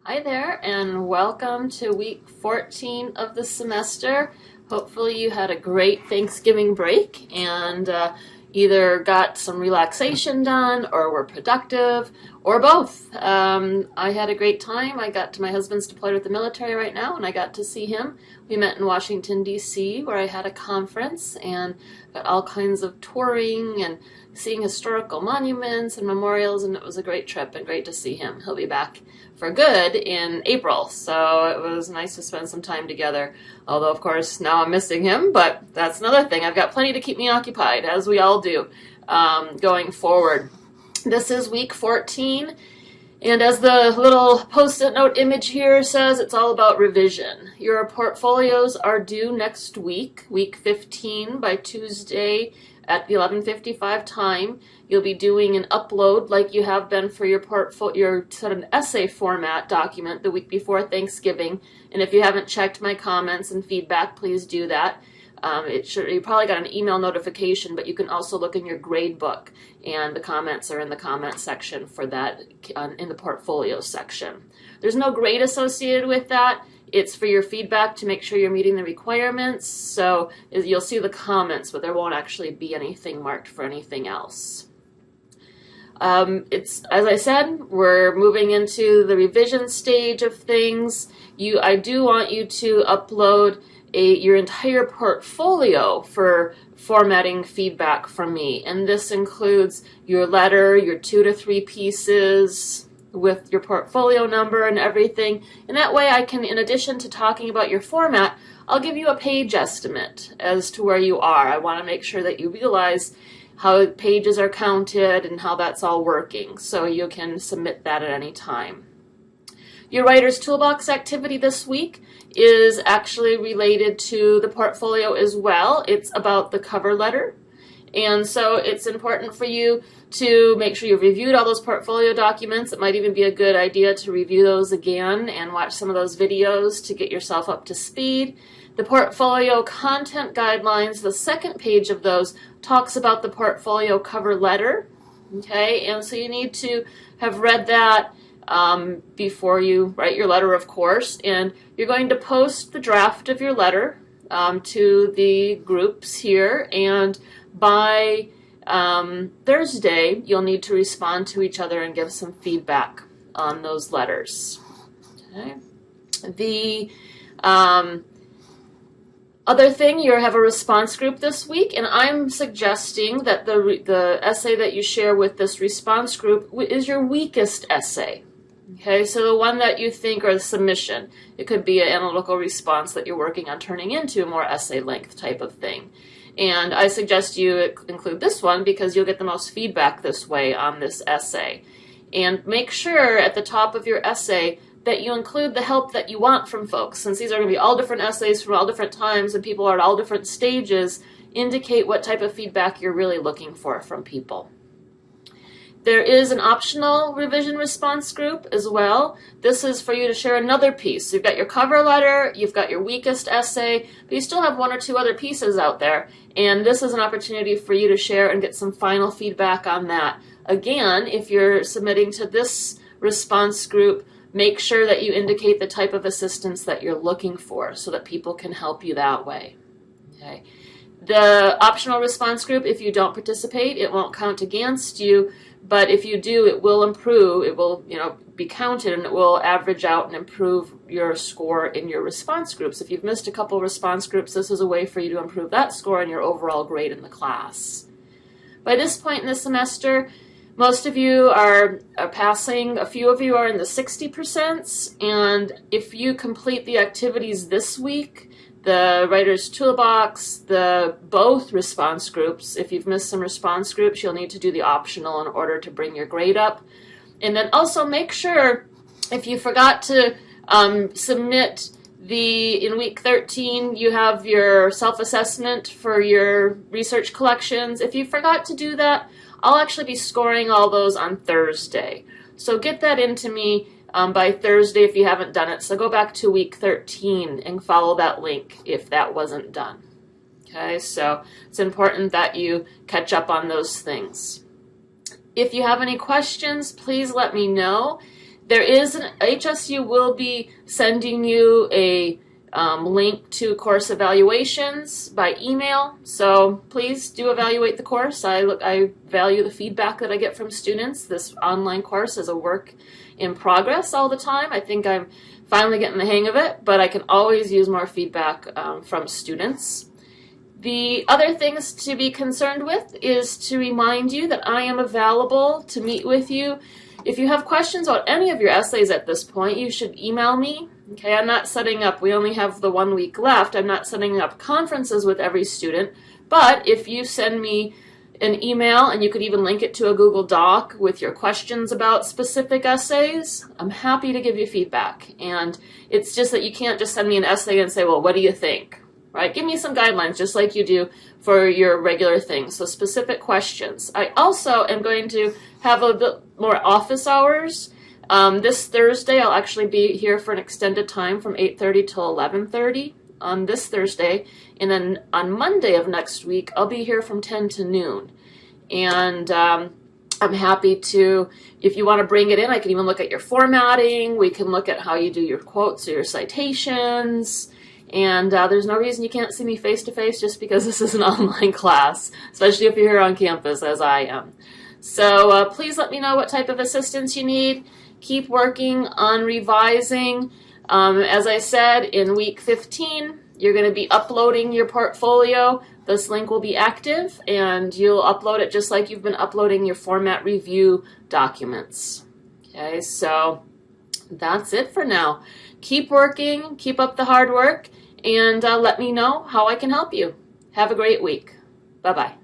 Hi there, and welcome to week 14 of the semester. Hopefully you had a great Thanksgiving break and either got some relaxation done or were productive or both. I had a great time. My husband's deployed with the military right now, and I got to see him. We met in Washington, D.C., where I had a conference and got all kinds of touring and seeing historical monuments and memorials, and it was a great trip and great to see him. He'll be back for good in April, so it was nice to spend some time together. Although, of course, now I'm missing him, but that's another thing. I've got plenty to keep me occupied, as we all do, going forward. This is week 14, and as the little post-it note image here says, it's all about revision. Your portfolios are due next week, week 15, by Tuesday at the 11:55 time. You'll be doing an upload like you have been for your sort of essay format document the week before Thanksgiving. And if you haven't checked my comments and feedback, please do that. You probably got an email notification, but you can also look in your grade book, and the comments are in the comment section for that in the portfolio section. There's no grade associated with that. It's for your feedback to make sure you're meeting the requirements. So you'll see the comments, but there won't actually be anything marked for anything else. As I said, we're moving into the revision stage of things. I do want you to upload your entire portfolio for formatting feedback from me. And this includes your letter, your 2 to 3 pieces, with your portfolio number and everything. And that way I can, in addition to talking about your format, I'll give you a page estimate as to where you are. I want to make sure that you realize how pages are counted and how that's all working, so you can submit that at any time. Your Writer's Toolbox activity this week is actually related to the portfolio as well. It's about the cover letter. And so it's important for you to make sure you've reviewed all those portfolio documents. It might even be a good idea to review those again and watch some of those videos to get yourself up to speed. The portfolio content guidelines, the second page of those, talks about the portfolio cover letter. Okay, and so you need to have read that before you write your letter, of course. And you're going to post the draft of your letter to the groups here, and by Thursday, you'll need to respond to each other and give some feedback on those letters. Okay. The other thing, you have a response group this week, and I'm suggesting that the essay that you share with this response group is your weakest essay. Okay, so the one that you think, or the submission, it could be an analytical response that you're working on turning into a more essay length type of thing. And I suggest you include this one because you'll get the most feedback this way on this essay. And make sure at the top of your essay that you include the help that you want from folks. Since these are going to be all different essays from all different times and people are at all different stages, indicate what type of feedback you're really looking for from people. There is an optional revision response group as well. This is for you to share another piece. You've got your cover letter, you've got your weakest essay, but you still have 1 or 2 other pieces out there. And this is an opportunity for you to share and get some final feedback on that. Again, if you're submitting to this response group, make sure that you indicate the type of assistance that you're looking for so that people can help you that way. Okay. The optional response group, if you don't participate, it won't count against you. But if you do, it will improve. It will, be counted, and it will average out and improve your score in your response groups. If you've missed a couple response groups, this is a way for you to improve that score and your overall grade in the class. By this point in the semester, most of you are passing. A few of you are in the 60%. And if you complete the activities this week, the Writer's Toolbox, both response groups. If you've missed some response groups, you'll need to do the optional in order to bring your grade up. And then also make sure, if you forgot to submit in week 13, you have your self-assessment for your research collections. If you forgot to do that, I'll actually be scoring all those on Thursday. So get that into me by Thursday if you haven't done it. So go back to week 13 and follow that link if that wasn't done. Okay, so it's important that you catch up on those things. If you have any questions, please let me know. There is HSU will be sending you a link to course evaluations by email, so please do evaluate the course. I value the feedback that I get from students. This online course is a work in progress all the time. I think I'm finally getting the hang of it, but I can always use more feedback from students. The other things to be concerned with is to remind you that I am available to meet with you. If you have questions about any of your essays at this point, you should email me. Okay, I'm not setting up, we only have the 1 week left, I'm not setting up conferences with every student, but if you send me an email, and you could even link it to a Google Doc with your questions about specific essays, I'm happy to give you feedback. And it's just that you can't just send me an essay and say, well, what do you think? Right? Give me some guidelines, just like you do for your regular things. So specific questions. I also am going to have a bit more office hours. This Thursday, I'll actually be here for an extended time from 8:30 till 11:30 on this Thursday. And then on Monday of next week, I'll be here from 10 to noon. And I'm happy to, if you want to bring it in, I can even look at your formatting. We can look at how you do your quotes or your citations. And there's no reason you can't see me face-to-face just because this is an online class, especially if you're here on campus, as I am. So please let me know what type of assistance you need. Keep working on revising. As I said, in week 15, you're going to be uploading your portfolio. This link will be active, and you'll upload it just like you've been uploading your format review documents. Okay, so that's it for now. Keep working, keep up the hard work, and let me know how I can help you. Have a great week. Bye-bye.